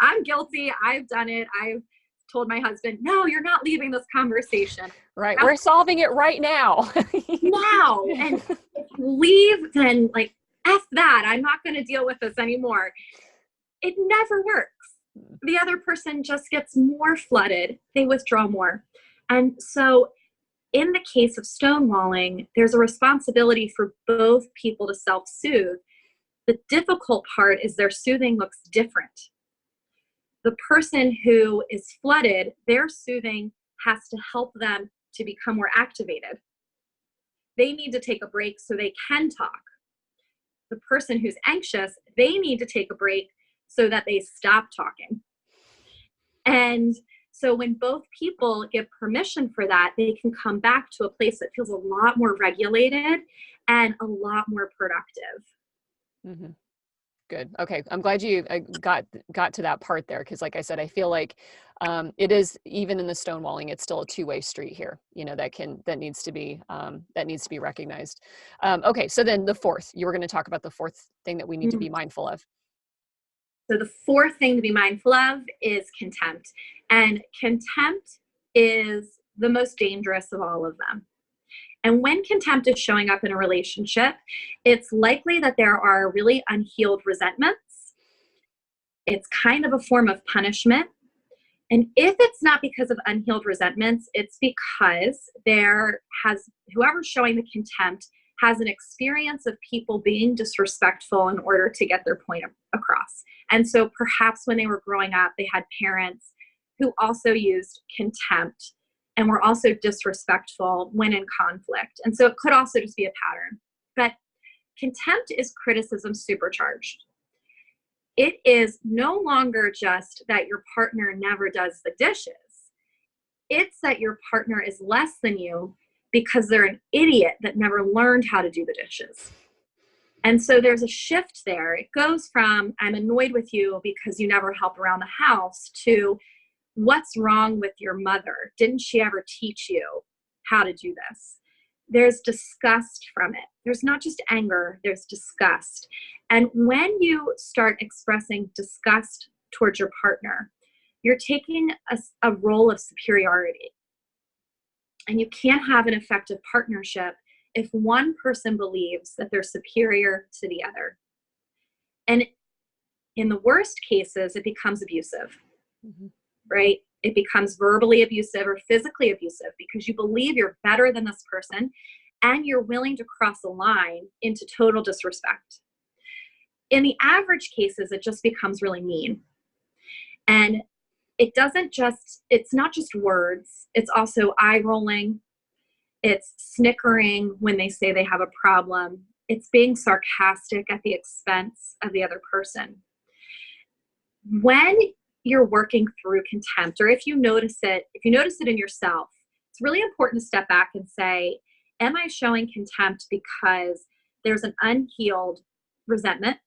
I'm guilty. I've done it. I've told my husband, no, you're not leaving this conversation. Right. We're solving it right now. Now. And if you leave, then like, F that. I'm not going to deal with this anymore. It never works. The other person just gets more flooded. They withdraw more. And so in the case of stonewalling, there's a responsibility for both people to self-soothe. The difficult part is their soothing looks different. The person who is flooded, their soothing has to help them to become more activated. They need to take a break so they can talk. The person who's anxious, they need to take a break so that they stop talking. And so when both people give permission for that, they can come back to a place that feels a lot more regulated and a lot more productive. Good. Okay. I'm glad you got to that part there. Cause like I said, I feel like, it is, even in the stonewalling, it's still a two-way street here, that needs to be recognized. Okay. So then you were going to talk about the fourth thing that we need to be mindful of. So the fourth thing to be mindful of is contempt. And contempt is the most dangerous of all of them. And when contempt is showing up in a relationship, it's likely that there are really unhealed resentments. It's kind of a form of punishment. And if it's not because of unhealed resentments, it's because whoever's showing the contempt has an experience of people being disrespectful in order to get their point across. And so perhaps when they were growing up, they had parents who also used contempt and were also disrespectful when in conflict. And so it could also just be a pattern. But contempt is criticism supercharged. It is no longer just that your partner never does the dishes. It's that your partner is less than you because they're an idiot that never learned how to do the dishes. And so there's a shift there. It goes from, I'm annoyed with you because you never help around the house, to, What's wrong with your mother? Didn't she ever teach you how to do this? There's disgust from it. There's not just anger, there's disgust. And when you start expressing disgust towards your partner, you're taking a role of superiority. And you can't have an effective partnership if one person believes that they're superior to the other. And in the worst cases, it becomes abusive, right? It becomes verbally abusive or physically abusive because you believe you're better than this person and you're willing to cross a line into total disrespect. In the average cases, it just becomes really mean. And it's not just words, it's also eye rolling. It's snickering when they say they have a problem. It's being sarcastic at the expense of the other person. When you're working through contempt, or if you notice it in yourself, it's really important to step back and say, am I showing contempt because there's an unhealed resentment?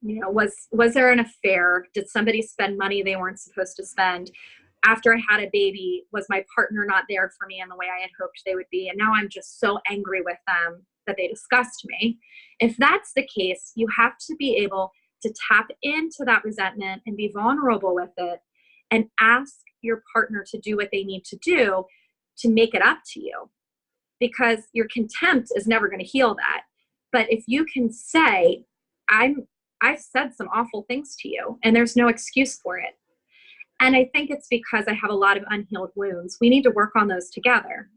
You know, was there an affair? Did somebody spend money they weren't supposed to spend? After I had a baby, was my partner not there for me in the way I had hoped they would be? And now I'm just so angry with them that they disgust me. If that's the case, you have to be able to tap into that resentment and be vulnerable with it and ask your partner to do what they need to do to make it up to you. Because your contempt is never going to heal that. But if you can say, I've said some awful things to you and there's no excuse for it. And I think it's because I have a lot of unhealed wounds. We need to work on those together.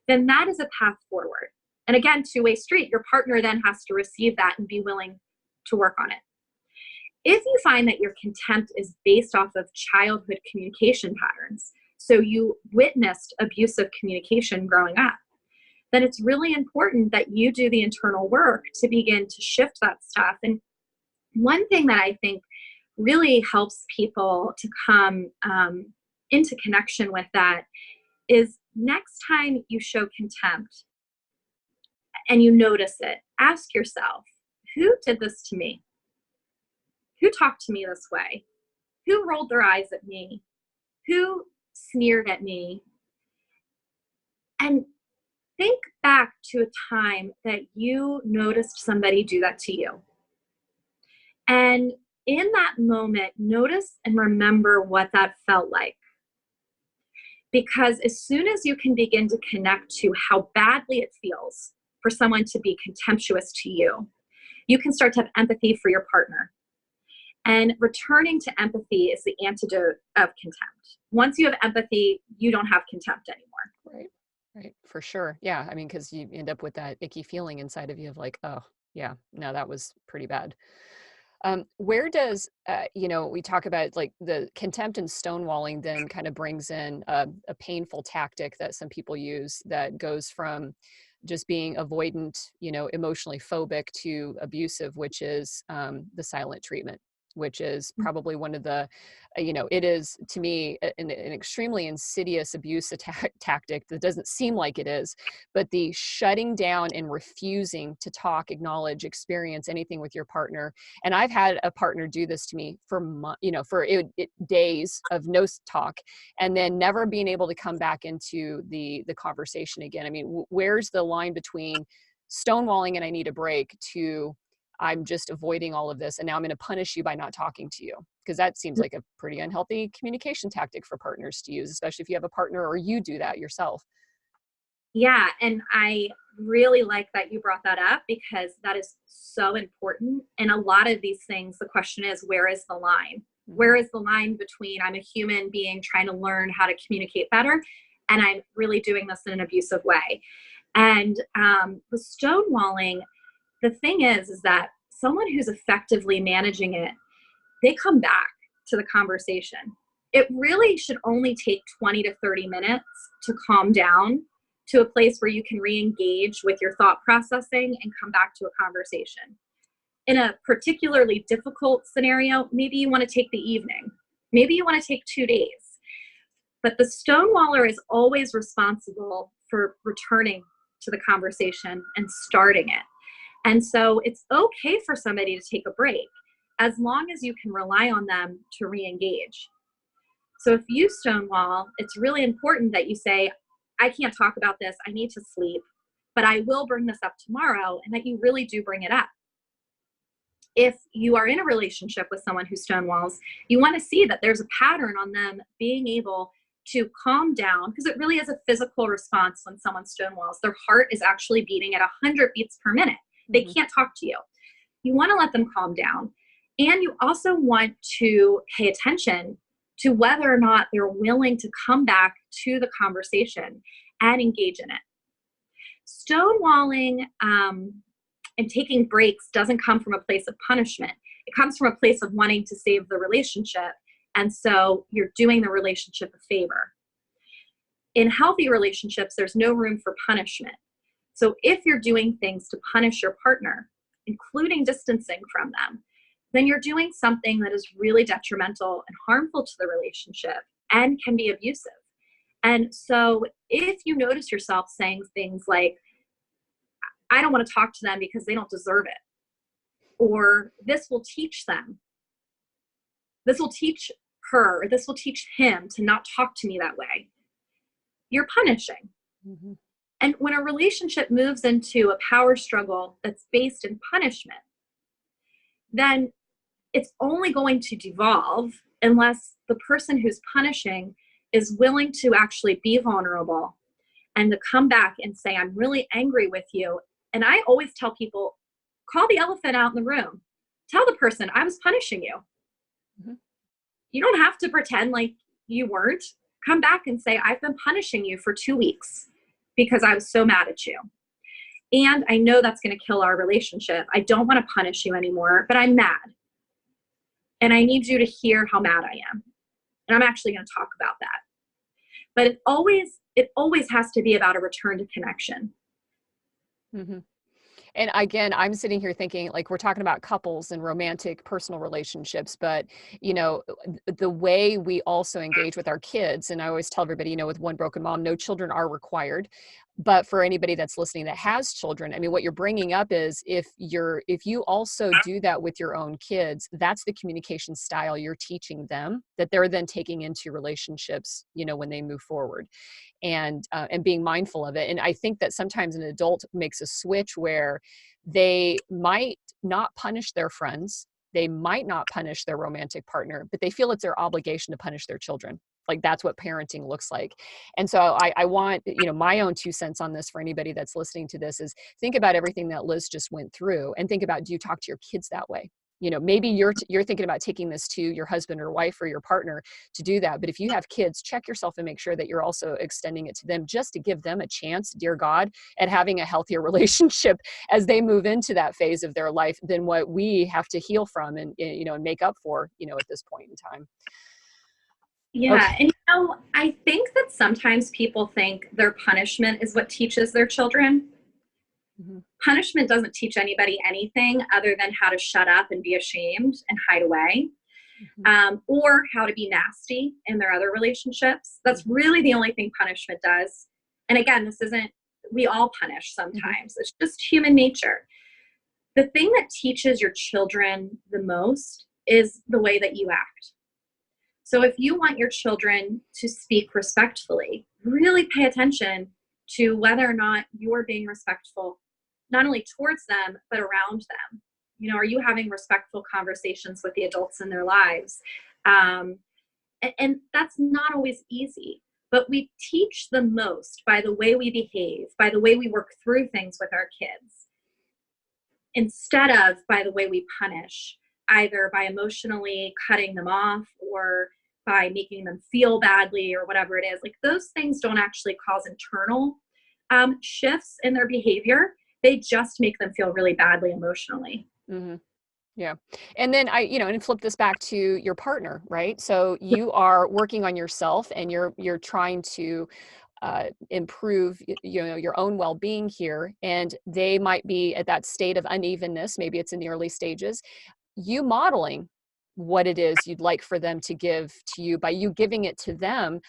Then that is a path forward. And again, two-way street. Your partner then has to receive that and be willing to work on it. If you find that your contempt is based off of childhood communication patterns, so you witnessed abusive communication growing up, then it's really important that you do the internal work to begin to shift that stuff. And one thing that I think really helps people to come into connection with that is next time you show contempt and you notice it, ask yourself, who did this to me? Who talked to me this way? Who rolled their eyes at me? Who sneered at me? And think back to a time that you noticed somebody do that to you. And in that moment, notice and remember what that felt like. Because as soon as you can begin to connect to how badly it feels for someone to be contemptuous to you, you can start to have empathy for your partner. And returning to empathy is the antidote of contempt. Once you have empathy, you don't have contempt anymore. Right, for sure. Yeah, I mean, because you end up with that icky feeling inside of you of like, oh, yeah, no, that was pretty bad. Where does, we talk about like the contempt and stonewalling then kind of brings in a painful tactic that some people use that goes from just being avoidant, emotionally phobic to abusive, which is the silent treatment, which is probably one of the, it is to me an extremely insidious abuse tactic that doesn't seem like it is, but the shutting down and refusing to talk, acknowledge, experience anything with your partner. And I've had a partner do this to me for days of no talk, and then never being able to come back into the conversation again. I mean, where's the line between stonewalling and I need a break to I'm just avoiding all of this and now I'm going to punish you by not talking to you? Because that seems like a pretty unhealthy communication tactic for partners to use, especially if you have a partner or you do that yourself. Yeah, and I really like that you brought that up because that is so important. And a lot of these things, the question is, where is the line? Where is the line between I'm a human being trying to learn how to communicate better and I'm really doing this in an abusive way? And with stonewalling, the thing is that someone who's effectively managing it, they come back to the conversation. It really should only take 20 to 30 minutes to calm down to a place where you can re-engage with your thought processing and come back to a conversation. In a particularly difficult scenario, maybe you want to take the evening. Maybe you want to take 2 days. But the stonewaller is always responsible for returning to the conversation and starting it. And so it's okay for somebody to take a break as long as you can rely on them to re-engage. So if you stonewall, it's really important that you say, I can't talk about this. I need to sleep, but I will bring this up tomorrow, and that you really do bring it up. If you are in a relationship with someone who stonewalls, you want to see that there's a pattern on them being able to calm down, because it really is a physical response when someone stonewalls. Their heart is actually beating at 100 beats per minute. They can't talk to you. You want to let them calm down. And you also want to pay attention to whether or not they're willing to come back to the conversation and engage in it. Stonewalling and taking breaks doesn't come from a place of punishment. It comes from a place of wanting to save the relationship. And so you're doing the relationship a favor. In healthy relationships, there's no room for punishment. So if you're doing things to punish your partner, including distancing from them, then you're doing something that is really detrimental and harmful to the relationship and can be abusive. And so if you notice yourself saying things like, I don't want to talk to them because they don't deserve it, or this will teach them, this will teach her, or this will teach him to not talk to me that way, you're punishing. Mm-hmm. And when a relationship moves into a power struggle that's based in punishment, then it's only going to devolve unless the person who's punishing is willing to actually be vulnerable and to come back and say, I'm really angry with you. And I always tell people, call the elephant out in the room. Tell the person, I was punishing you. Mm-hmm. You don't have to pretend like you weren't. Come back and say, I've been punishing you for 2 weeks because I was so mad at you. And I know that's going to kill our relationship. I don't want to punish you anymore, but I'm mad. And I need you to hear how mad I am. And I'm actually going to talk about that. But it always has to be about a return to connection. Mm-hmm. And again, I'm sitting here thinking, like, we're talking about couples and romantic personal relationships, but, you know, the way we also engage with our kids, and I always tell everybody, you know, with One Broken Mom, no children are required. But for anybody that's listening that has children, I mean, what you're bringing up is if you also do that with your own kids, that's the communication style you're teaching them that they're then taking into relationships, you know, when they move forward. And being mindful of it. And I think that sometimes an adult makes a switch where they might not punish their friends, they might not punish their romantic partner, but they feel it's their obligation to punish their children. Like that's what parenting looks like. And so I want, you know, my own 2 cents on this for anybody that's listening to this is think about everything that Liz just went through and think about, do you talk to your kids that way? You know, maybe you're thinking about taking this to your husband or wife or your partner to do that. But if you have kids, check yourself and make sure that you're also extending it to them just to give them a chance, dear God, at having a healthier relationship as they move into that phase of their life than what we have to heal from and, you know, and make up for, you know, at this point in time. Yeah. Okay. And, you know, I think that sometimes people think their punishment is what teaches their children. Mm-hmm. Punishment doesn't teach anybody anything other than how to shut up and be ashamed and hide away, or how to be nasty in their other relationships. That's really the only thing punishment does. And again, we all punish sometimes. It's just human nature. The thing that teaches your children the most is the way that you act. So if you want your children to speak respectfully, really pay attention to whether or not you're being respectful, not only towards them, but around them. You know, are you having respectful conversations with the adults in their lives? And that's not always easy, but we teach the most by the way we behave, by the way we work through things with our kids, instead of by the way we punish, either by emotionally cutting them off or by making them feel badly or whatever it is. Like those things don't actually cause internal shifts in their behavior. They just make them feel really badly emotionally. Mm-hmm. Yeah. And then and flip this back to your partner, right? So you are working on yourself and you're trying to improve, you know, your own well-being here. And they might be at that state of unevenness. Maybe it's in the early stages. You modeling what it is you'd like for them to give to you by you giving it to them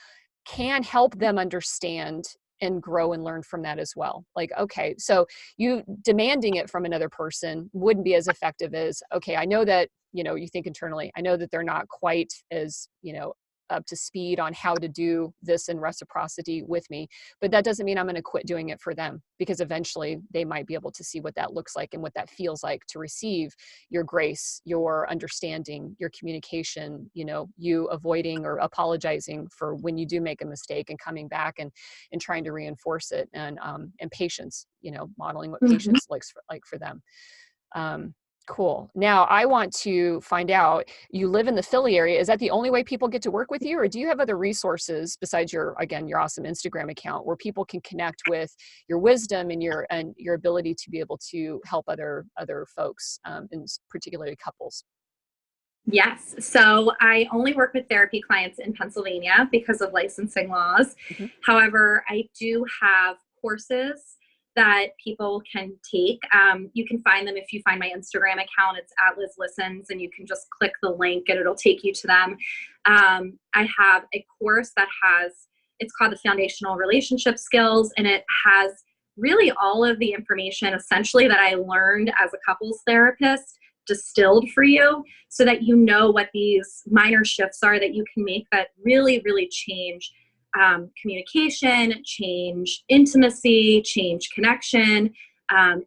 can help them understand and grow and learn from that as well. Like, okay, so you demanding it from another person wouldn't be as effective as, okay, I know that, you know, you think internally, I know that they're not quite as, you know, up to speed on how to do this in reciprocity with me. But that doesn't mean I'm going to quit doing it for them, because eventually they might be able to see what that looks like and what that feels like to receive your grace, your understanding, your communication, you avoiding or apologizing for when you do make a mistake and coming back and trying to reinforce it, and patience, modeling what patience looks like for them. Cool. Now I want to find out, you live in the Philly area. Is that the only way people get to work with you, or do you have other resources besides your awesome Instagram account where people can connect with your wisdom and your ability to be able to help other folks, and particularly couples? Yes. So I only work with therapy clients in Pennsylvania because of licensing laws. However, I do have courses that people can take. You can find them if you find my Instagram account. It's @LizListens, and you can just click the link and it'll take you to them. I have a course that it's called the Foundational Relationship Skills, and it has really all of the information essentially that I learned as a couples therapist distilled for you, so that you know what these minor shifts are that you can make that really, really change communication, change intimacy, change connection,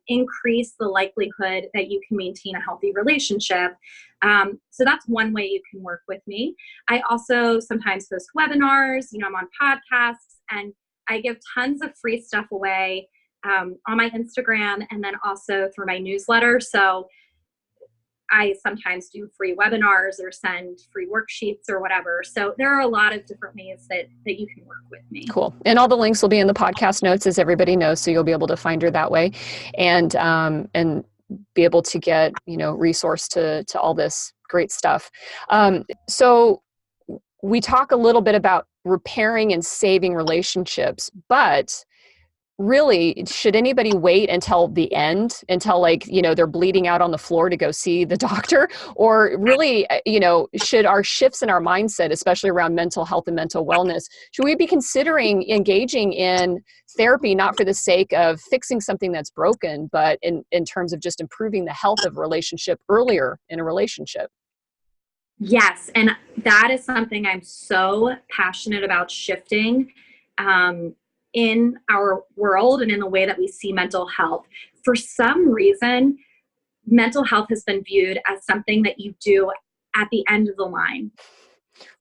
increase the likelihood that you can maintain a healthy relationship. So that's one way you can work with me. I also sometimes host webinars, I'm on podcasts, and I give tons of free stuff away on my Instagram and then also through my newsletter. So I sometimes do free webinars or send free worksheets or whatever. So there are a lot of different ways that you can work with me. Cool. And all the links will be in the podcast notes, as everybody knows, so you'll be able to find her that way, and be able to get, resource to all this great stuff. So we talk a little bit about repairing and saving relationships, but really, should anybody wait until the end, until they're bleeding out on the floor to go see the doctor? Or really, should our shifts in our mindset, especially around mental health and mental wellness, should we be considering engaging in therapy, not for the sake of fixing something that's broken, but in terms of just improving the health of a relationship earlier in a relationship? Yes. And that is something I'm so passionate about shifting in our world and in the way that we see mental health. For some reason, mental health has been viewed as something that you do at the end of the line.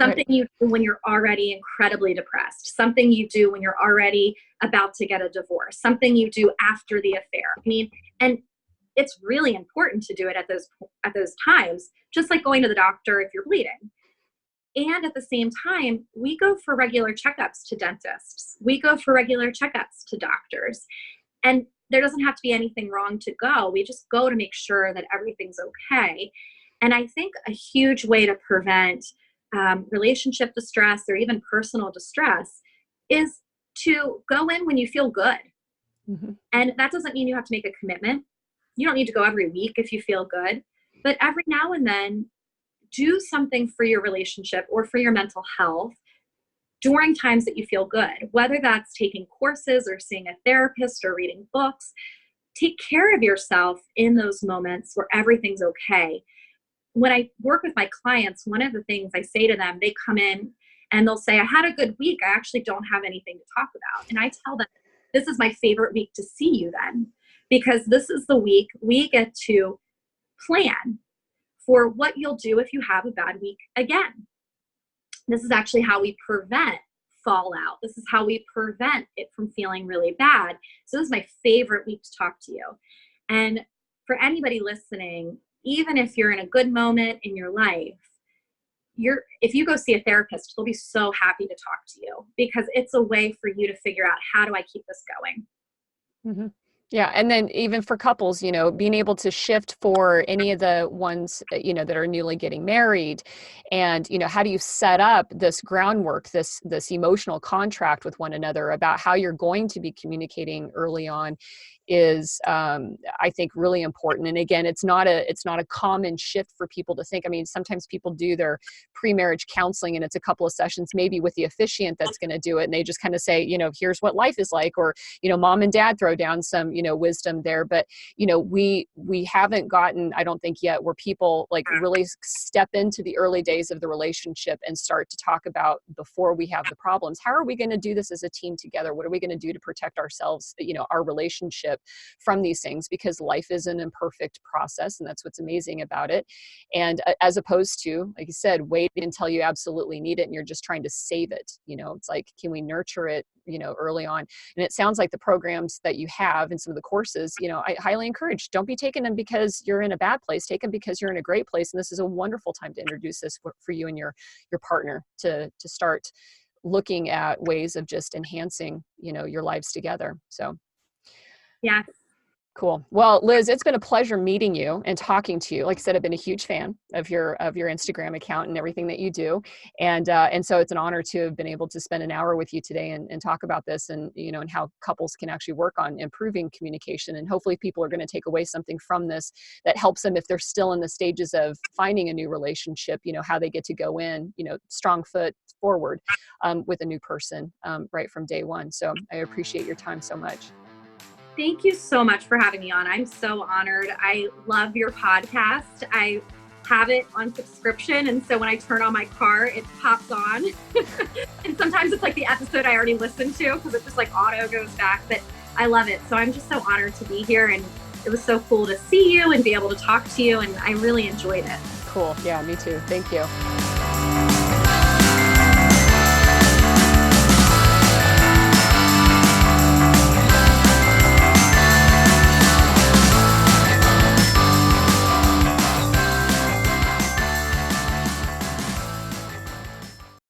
Something you do when you're already incredibly depressed. Something you do when you're already about to get a divorce. Something you do after the affair. And it's really important to do it at those times, just like going to the doctor if you're bleeding. And at the same time, we go for regular checkups to dentists. We go for regular checkups to doctors. And there doesn't have to be anything wrong to go. We just go to make sure that everything's okay. And I think a huge way to prevent relationship distress or even personal distress is to go in when you feel good. And that doesn't mean you have to make a commitment. You don't need to go every week if you feel good. But every now and then, do something for your relationship or for your mental health during times that you feel good, whether that's taking courses or seeing a therapist or reading books. Take care of yourself in those moments where everything's okay. When I work with my clients, one of the things I say to them, they come in and they'll say, I had a good week. I actually don't have anything to talk about. And I tell them, this is my favorite week to see you then, because this is the week we get to plan for what you'll do if you have a bad week again. This is actually how we prevent fallout. This is how we prevent it from feeling really bad. So this is my favorite week to talk to you. And for anybody listening, even if you're in a good moment in your life, if you go see a therapist, they'll be so happy to talk to you, because it's a way for you to figure out, how do I keep this going? Yeah. And then even for couples, being able to shift for any of the ones, that are newly getting married, and, how do you set up this groundwork, this emotional contract with one another about how you're going to be communicating early on is, I think, really important. And again, it's not a common shift for people to think. I mean, sometimes people do their pre-marriage counseling and it's a couple of sessions, maybe with the officiant that's going to do it. And they just kind of say, here's what life is like, or, mom and dad throw down some, wisdom there. But, we haven't gotten, I don't think yet, where people like really step into the early days of the relationship and start to talk about, before we have the problems, how are we going to do this as a team together? What are we going to do to protect ourselves, our relationship from these things? Because life is an imperfect process, and that's what's amazing about it. And as opposed to, like you said, wait until you absolutely need it and you're just trying to save it. It's like, can we nurture it, early on? And it sounds like the programs that you have and some of the courses, I highly encourage, don't be taking them because you're in a bad place. Take them because you're in a great place. And this is a wonderful time to introduce this for you and your partner to start looking at ways of just enhancing, your lives together. So. Yeah. Cool. Well, Liz, it's been a pleasure meeting you and talking to you. Like I said, I've been a huge fan of your Instagram account and everything that you do. And so it's an honor to have been able to spend an hour with you today and talk about this and, and how couples can actually work on improving communication. And hopefully people are going to take away something from this that helps them if they're still in the stages of finding a new relationship, how they get to go in, strong foot forward with a new person right from day one. So I appreciate your time so much. Thank you so much for having me on. I'm so honored. I love your podcast. I have it on subscription. And so when I turn on my car, it pops on. And sometimes it's like the episode I already listened to because it just like auto goes back. But I love it. So I'm just so honored to be here. And it was so cool to see you and be able to talk to you. And I really enjoyed it. Cool. Yeah, me too. Thank you.